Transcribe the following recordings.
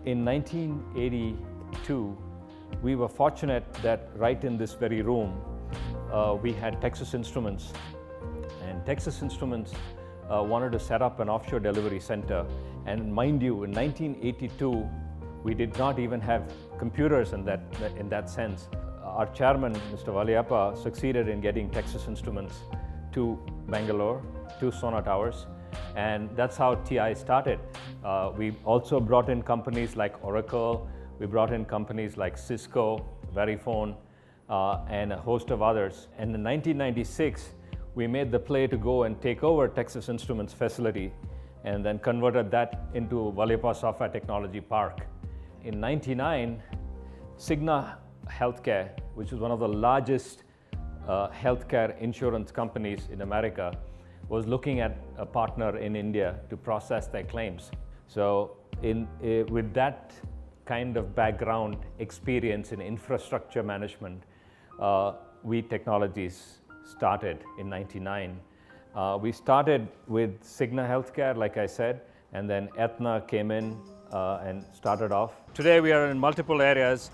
In 1982, we were fortunate that right in this very room, we had Texas Instruments. And Texas Instruments wanted to set up an offshore delivery center. And mind you, in 1982, we did not even have computers in that sense. Our chairman, Mr. Valiappa, succeeded in getting Texas Instruments to Bangalore, to Sona Towers, and that's how TI started. We also brought in companies like Oracle, we brought in companies like Cisco, Verifone, and a host of others. And in 1996, we made the play to go and take over Texas Instruments facility and then converted that into Valiappa Software Technology Park. In 1999, Cigna Healthcare, which is one of the largest healthcare insurance companies in America, was looking at a partner in India to process their claims. So with that kind of background experience in infrastructure management, Vee Technologies started in 1999. We started with Cigna Healthcare, like I said, and then Aetna came in and started off. Today we are in multiple areas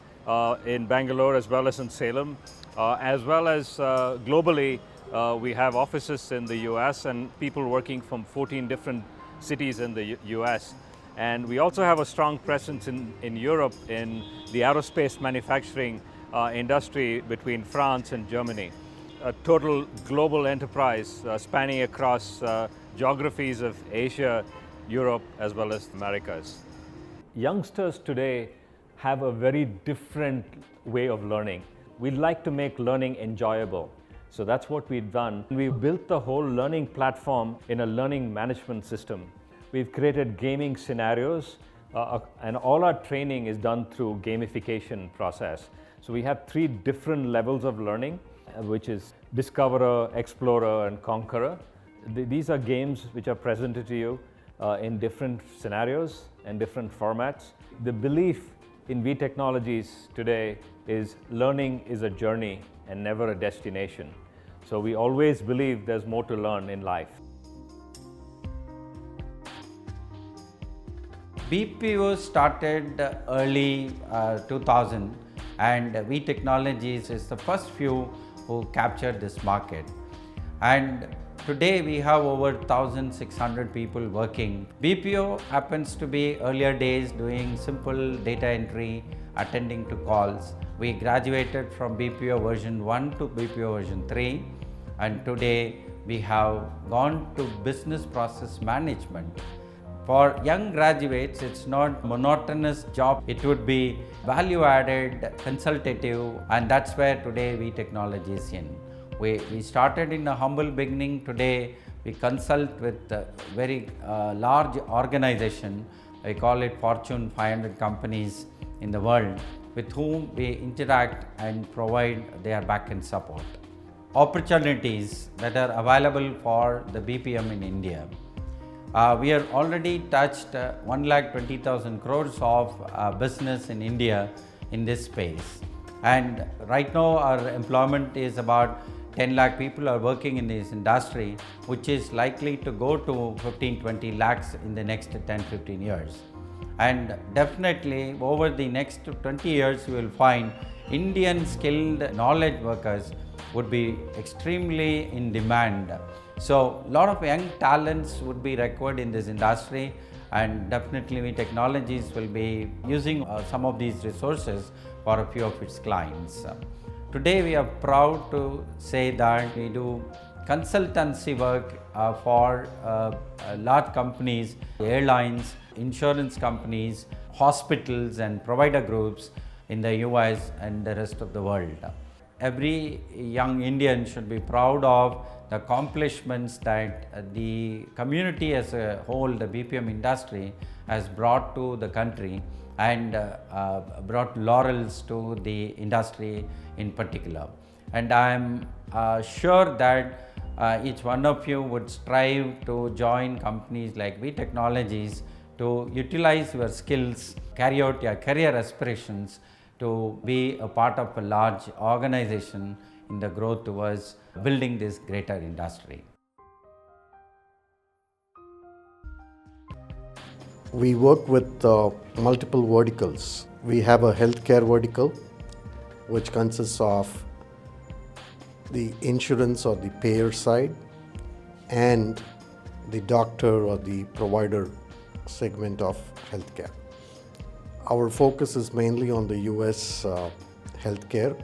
in Bangalore as well as in Salem, as well as globally. We have offices in the US and people working from 14 different cities in the US. And we also have a strong presence in Europe in the aerospace manufacturing industry between France and Germany. A total global enterprise spanning across geographies of Asia, Europe, as well as Americas. Youngsters today have a very different way of learning. We'd like to make learning enjoyable. So that's what we've done. We've built the whole learning platform in a learning management system. We've created gaming scenarios, and all our training is done through gamification process. So we have 3 different levels of learning, which is Discoverer, Explorer, and Conqueror. These are games which are presented to you in different scenarios and different formats. The belief in Vee Technologies today is learning is a journey and never a destination. So we always believe there's more to learn in life. BPO started early 2000, and Vee Technologies is the first few who captured this market. And today we have over 1,600 people working. BPO happens to be earlier days doing simple data entry, attending to calls. We graduated from BPO version 1 to BPO version 3, and today we have gone to business process management. For young graduates, it's not monotonous job. It would be value added, consultative, and that's where today Vee Technology is in. We started in a humble beginning. Today we consult with a very large organization. I call it Fortune 500 companies in the world, with whom we interact and provide their back-end support. Opportunities that are available for the BPM in India. We have already touched 1,20,000 crores of business in India in this space. And right now our employment is about 10 lakh people are working in this industry, which is likely to go to 15-20 lakhs in the next 10-15 years. And definitely over the next 20 years, you will find Indian skilled knowledge workers would be extremely in demand. So a lot of young talents would be required in this industry, and definitely Vee Technologies will be using some of these resources for a few of its clients. Today we are proud to say that we do consultancy work for large companies, airlines, insurance companies, hospitals and provider groups in the US and the rest of the world. Every young Indian should be proud of the accomplishments that the community as a whole, the BPM industry, has brought to the country and brought laurels to the industry in particular. And I am sure that each one of you would strive to join companies like Vee Technologies to utilize your skills, carry out your career aspirations, to be a part of a large organization in the growth towards building this greater industry. We work with multiple verticals. We have a healthcare vertical, which consists of the insurance or the payer side and the doctor or the provider segment of healthcare. Our focus is mainly on the US healthcare.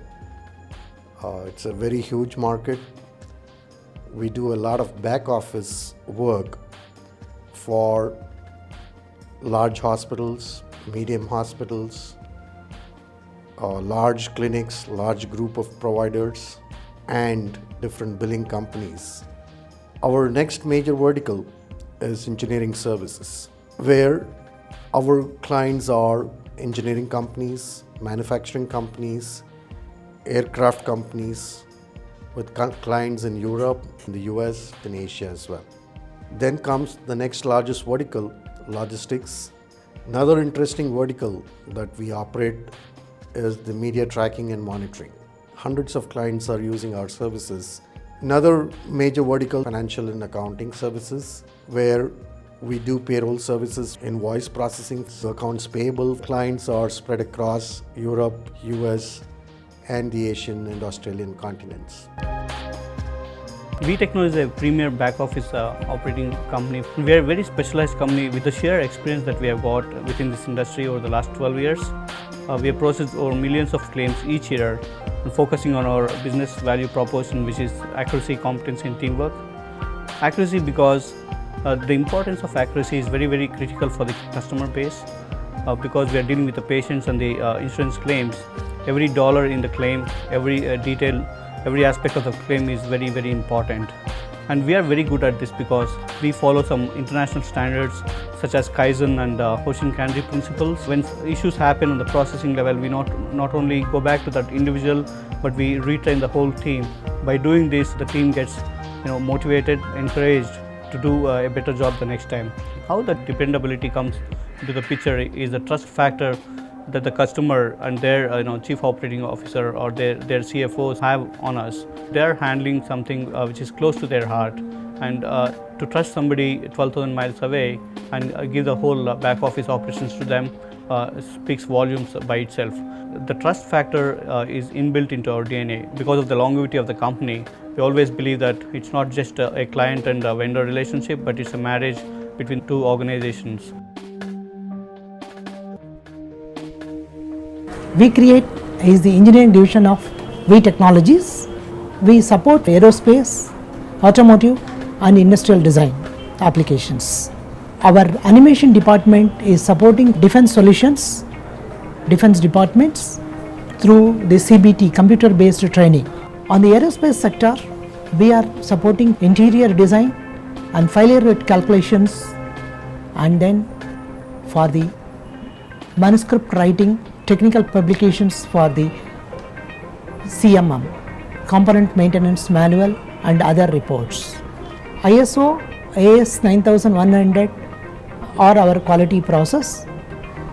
It's a very huge market. We do a lot of back office work for large hospitals, medium hospitals, large clinics, large group of providers, and different billing companies. Our next major vertical is engineering services, where our clients are engineering companies, manufacturing companies, aircraft companies, with clients in Europe, in the US, and Asia as well. Then comes the next largest vertical, logistics. Another interesting vertical that we operate is the media tracking and monitoring. Hundreds of clients are using our services. Another major vertical, financial and accounting services, where we do payroll services, invoice processing, accounts payable. Clients are spread across Europe, US, and the Asian and Australian continents. Vee Technologies is a premier back office operating company. We are a very specialized company with the sheer experience that we have got within this industry over the last 12 years. We have processed over millions of claims each year and focusing on our business value proposition, which is accuracy, competency, and teamwork. Accuracy, because the importance of accuracy is very, very critical for the customer base, because we are dealing with the patients and the insurance claims. Every dollar in the claim, every detail, every aspect of the claim is very, very important. And we are very good at this because we follow some international standards such as Kaizen and Hoshin Kanri principles. When issues happen on the processing level, we not only go back to that individual, but we retrain the whole team. By doing this, the team gets motivated, encouraged to do a better job the next time. How that dependability comes into the picture is the trust factor that the customer and their chief operating officer or their CFOs have on us. They are handling something which is close to their heart, and to trust somebody 12,000 miles away and give the whole back office operations to them speaks volumes by itself. The trust factor is inbuilt into our DNA. Because of the longevity of the company, we always believe that it's not just a client and a vendor relationship, but it's a marriage between two organizations. Vee Create is the engineering division of Vee Technologies. We support aerospace, automotive, and industrial design applications. Our animation department is supporting defense solutions, defense departments through the CBT, computer-based training. On the aerospace sector, we are supporting interior design and failure rate calculations, and then for the manuscript writing, technical publications for the CMM, Component Maintenance Manual, and other reports. ISO AS 9100 are our quality process.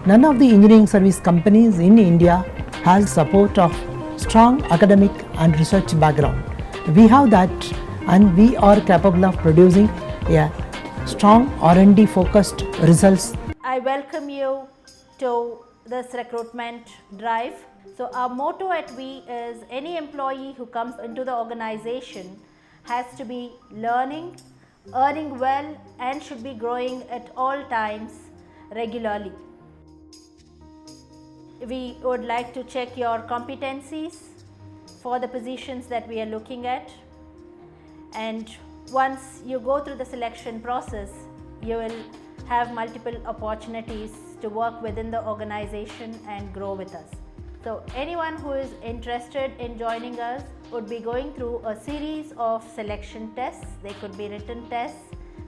None of the engineering service companies in India has support of strong academic and research background. We have that, and we are capable of producing a strong R&D focused results. I welcome you to this recruitment drive. So our motto at Vee is any employee who comes into the organization has to be learning, earning well, and should be growing at all times regularly. We would like to check your competencies for the positions that we are looking at, and once you go through the selection process, you will have multiple opportunities to work within the organization and grow with us. So anyone who is interested in joining us would be going through a series of selection tests. They could be written tests,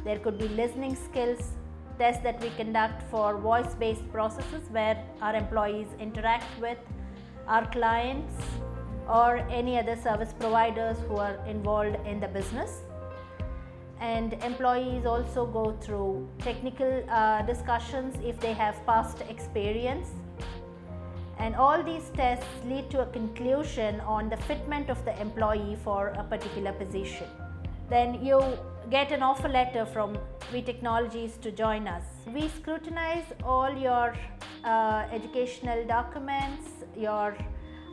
there could be listening skills tests that we conduct for voice-based processes where our employees interact with our clients or any other service providers who are involved in the business. And employees also go through technical discussions if they have past experience. And all these tests lead to a conclusion on the fitment of the employee for a particular position. then you get an offer letter from Vee Technologies to join us. We scrutinize all your educational documents, your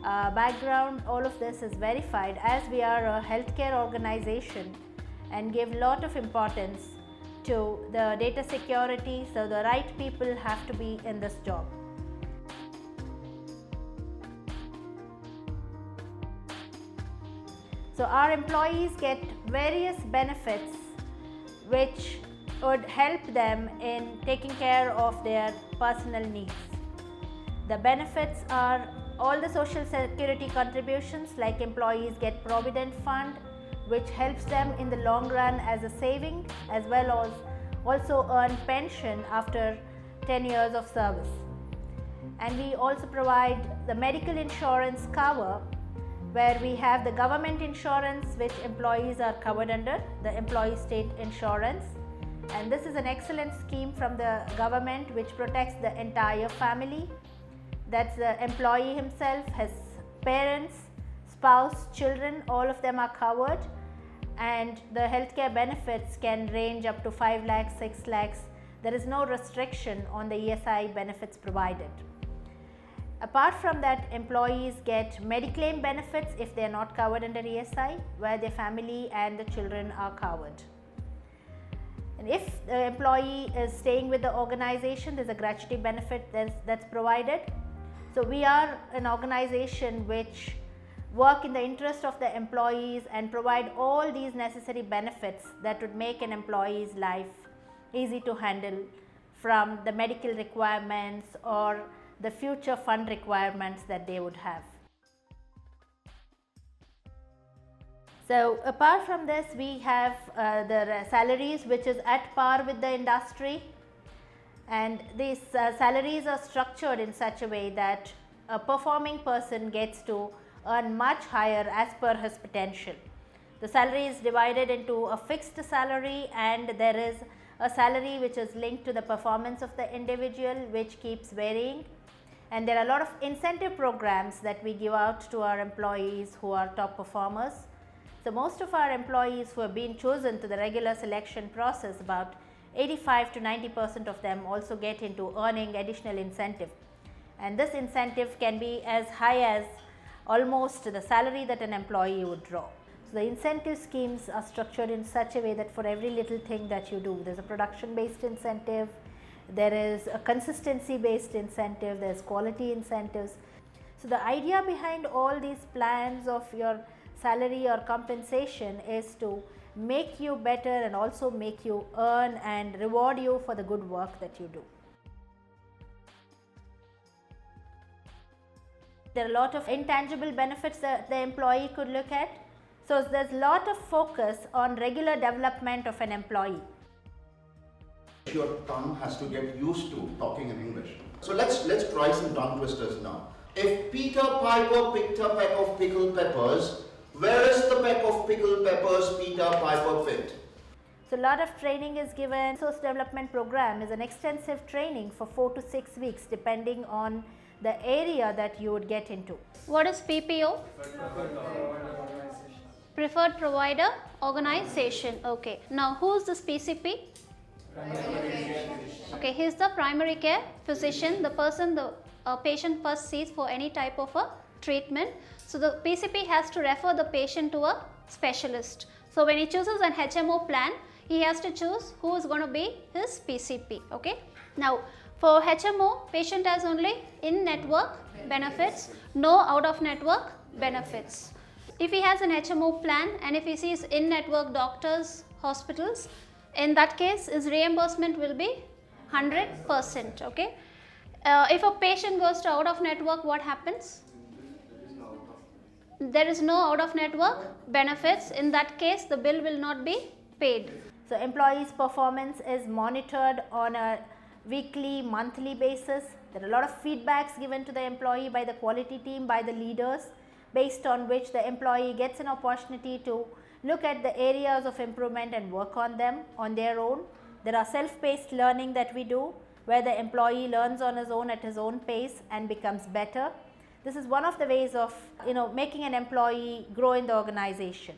background. All of this is verified, as we are a healthcare organization and give a lot of importance to the data security, so the right people have to be in this job. So our employees get various benefits which would help them in taking care of their personal needs. The benefits are all the social security contributions, like employees get provident fund, which helps them in the long run as a saving, as well as also earn pension after 10 years of service. And we also provide the medical insurance cover, where we have the government insurance which employees are covered under, the employee state insurance. And this is an excellent scheme from the government which protects the entire family. That's the employee himself, his parents, spouse, children, all of them are covered. And the healthcare benefits can range up to 5 lakhs, 6 lakhs. There is no restriction on the ESI benefits provided. Apart from that, employees get Mediclaim benefits if they are not covered under ESI, where their family and the children are covered. And if the employee is staying with the organization, there's a gratuity benefit that's provided. So we are an organization which work in the interest of the employees and provide all these necessary benefits that would make an employee's life easy to handle, from the medical requirements or the future fund requirements that they would have. So apart from this, we have the salaries which is at par with the industry, and these salaries are structured in such a way that a performing person gets to earn much higher as per his potential. The salary is divided into a fixed salary, and there is a salary which is linked to the performance of the individual, which keeps varying. And there are a lot of incentive programs that we give out to our employees who are top performers. So most of our employees who have been chosen to the regular selection process, about 85 to 90% of them also get into earning additional incentive. And this incentive can be as high as almost the salary that an employee would draw. So the incentive schemes are structured in such a way that for every little thing that you do, there's a production based incentive, there is a consistency based incentive, there's quality incentives. So the idea behind all these plans of your salary or compensation is to make you better and also make you earn and reward you for the good work that you do. There are a lot of intangible benefits that the employee could look at. So there's a lot of focus on regular development of an employee. Your tongue has to get used to talking in English. So let's try some tongue twisters now. If Peter Piper picked a peck of pickled peppers, where is the peck of pickled peppers Peter Piper picked? So a lot of training is given. Resource development program is an extensive training for 4 to 6 weeks depending on the area that you would get into. What is PPO? Preferred Provider Organization. Okay. Now who is this PCP? Okay, he is the primary care physician, the person the patient first sees for any type of a treatment. So the PCP has to refer the patient to a specialist. So when he chooses an HMO plan, he has to choose who is going to be his PCP. Okay. Now for HMO, patient has only in-network benefits, no out-of-network benefits. If he has an HMO plan and if he sees in-network doctors, hospitals, in that case his reimbursement will be 100%. Okay. If a patient goes to out-of-network, what happens? There is no out-of-network benefits. In that case, the bill will not be paid. So employees' performance is monitored on a weekly, monthly basis. There are a lot of feedbacks given to the employee by the quality team, by the leaders, based on which the employee gets an opportunity to look at the areas of improvement and work on them on their own. There are self-paced learning that we do, where the employee learns on his own at his own pace and becomes better. This is one of the ways of making an employee grow in the organization.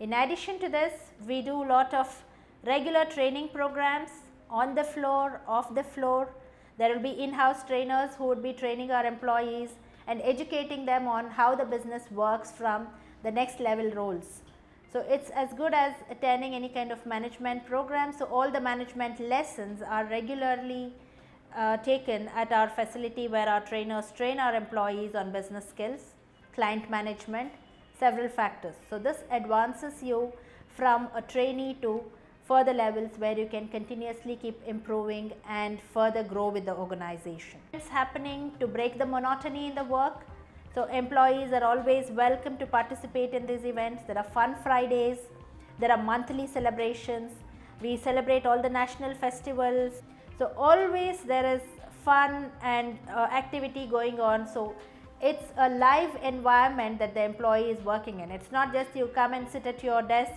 In addition to this, we do a lot of regular training programs on the floor, off the floor. There will be in-house trainers who would be training our employees and educating them on how the business works from the next level roles. So it's as good as attending any kind of management program. So all the management lessons are regularly taken at our facility, where our trainers train our employees on business skills, client management, several factors. So this advances you from a trainee to further levels where you can continuously keep improving and further grow with the organization. It's happening to break the monotony in the work. So employees are always welcome to participate in these events. There are fun Fridays, there are monthly celebrations, we celebrate all the national festivals. So always there is fun and activity going on. So it's a live environment that the employee is working in. It's not just you come and sit at your desk,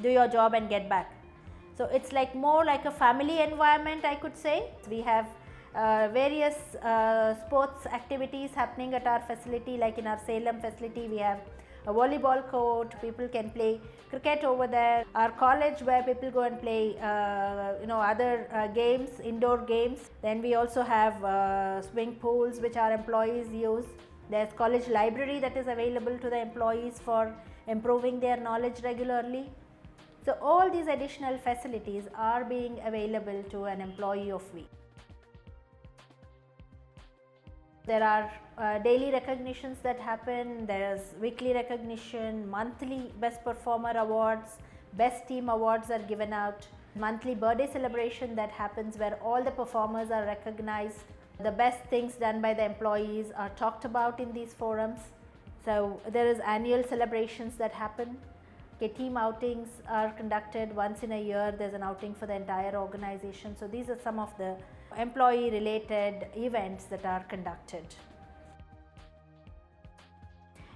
do your job and get back. So it's like more like a family environment, I could say. We have various sports activities happening at our facility, like in our Salem facility we have a volleyball court, people can play cricket over there. Our college, where people go and play other games, indoor games. Then we also have swimming pools which our employees use. There's college library that is available to the employees for improving their knowledge regularly. So all these additional facilities are being available to an employee of Vee. There are daily recognitions that happen, there's weekly recognition, monthly best performer awards, best team awards are given out, monthly birthday celebration that happens where all the performers are recognized. The best things done by the employees are talked about in these forums. So there is annual celebrations that happen. Team outings are conducted once in a year. There's an outing for the entire organization. So these are some of the employee related events that are conducted.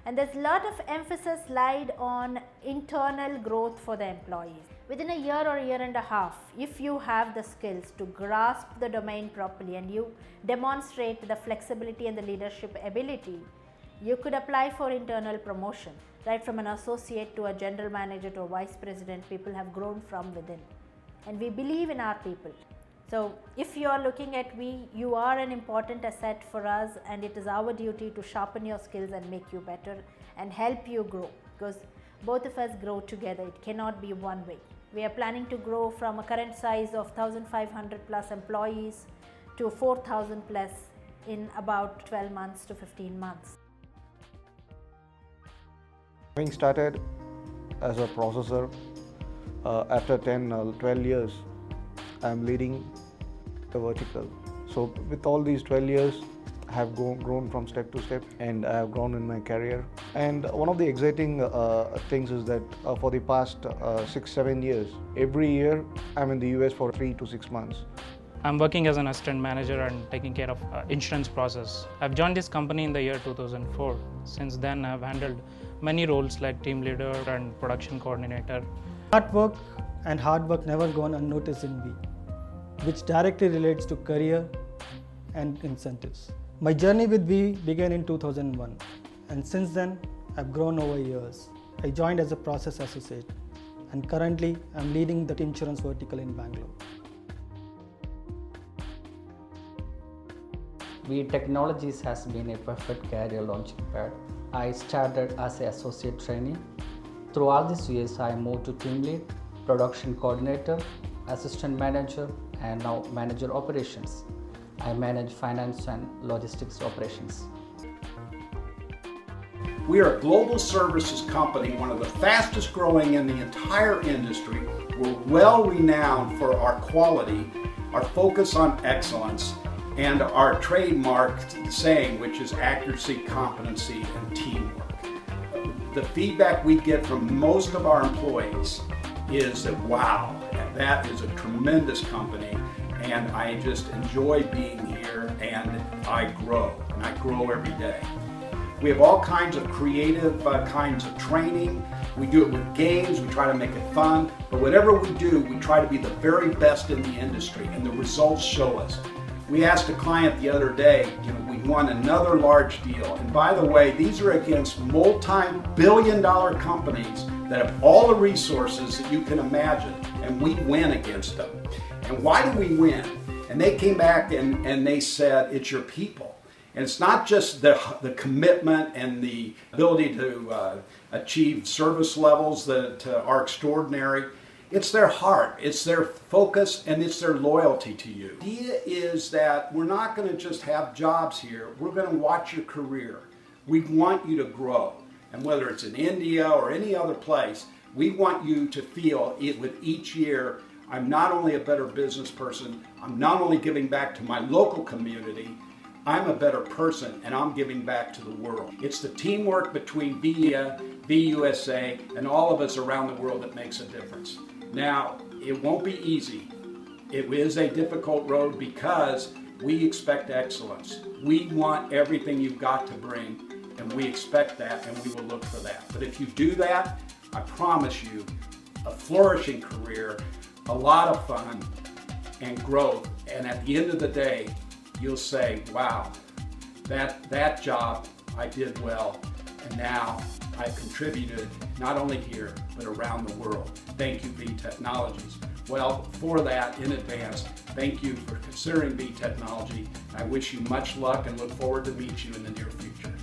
And there's a lot of emphasis laid on internal growth for the employees. Within a year or a year and a half, if you have the skills to grasp the domain properly and you demonstrate the flexibility and the leadership ability, you could apply for internal promotion. Right from an associate to a general manager to a vice president, people have grown from within. And we believe in our people. So if you are looking at Vee, you are an important asset for us, and it is our duty to sharpen your skills and make you better and help you grow, because both of us grow together. It cannot be one way. We are planning to grow from a current size of 1,500 plus employees to 4,000 plus in about 12 months to 15 months. Having started as a processor, after 10 or 12 years, I am leading the vertical. So with all these 12 years, I have grown from step to step, and I have grown in my career. And one of the exciting things is that for the past 6-7 years, every year I'm in the US for 3 to 6 months. I'm working as an assistant manager and taking care of insurance process. I've joined this company in the year 2004. Since then, I've handled many roles like team leader and production coordinator. Hard work never gone unnoticed in Vee, which directly relates to career and incentives. My journey with Vee began in 2001, and since then, I've grown over years. I joined as a process associate, and currently, I'm leading the insurance vertical in Bangalore. Vee Technologies has been a perfect career launching pad. I started as an associate trainee. Through all these years, I moved to team lead, production coordinator, assistant manager, and now manager operations. I manage finance and logistics operations. We are a global services company, one of the fastest growing in the entire industry. We're well renowned for our quality, our focus on excellence, and our trademark saying, which is accuracy, competency, and teamwork. The feedback we get from most of our employees is that, wow, that is a tremendous company, and I just enjoy being here, and I grow every day. We have all kinds of creative kinds of training. We do it with games, we try to make it fun, but whatever we do, we try to be the very best in the industry, and the results show us. We asked a client the other day, we won another large deal, and by the way, these are against multi-billion-dollar companies that have all the resources that you can imagine, and we win against them. And why do we win? And they came back and they said, it's your people. And it's not just the commitment and the ability to achieve service levels that are extraordinary. It's their heart, it's their focus, and it's their loyalty to you. The idea is that we're not going to just have jobs here, we're going to watch your career. We want you to grow. And whether it's in India or any other place, we want you to feel it with each year, I'm not only a better business person, I'm not only giving back to my local community, I'm a better person and I'm giving back to the world. It's the teamwork between Vee USA, and all of us around the world that makes a difference. Now, it won't be easy. It is a difficult road because we expect excellence. We want everything you've got to bring, and we expect that, and we will look for that. But if you do that, I promise you a flourishing career, a lot of fun, and growth. And at the end of the day, you'll say, wow, that job I did well, and now I've contributed not only here, but around the world. Thank you, Vee Technologies. Well, for that, in advance, thank you for considering Vee Technology. I wish you much luck and look forward to meet you in the near future.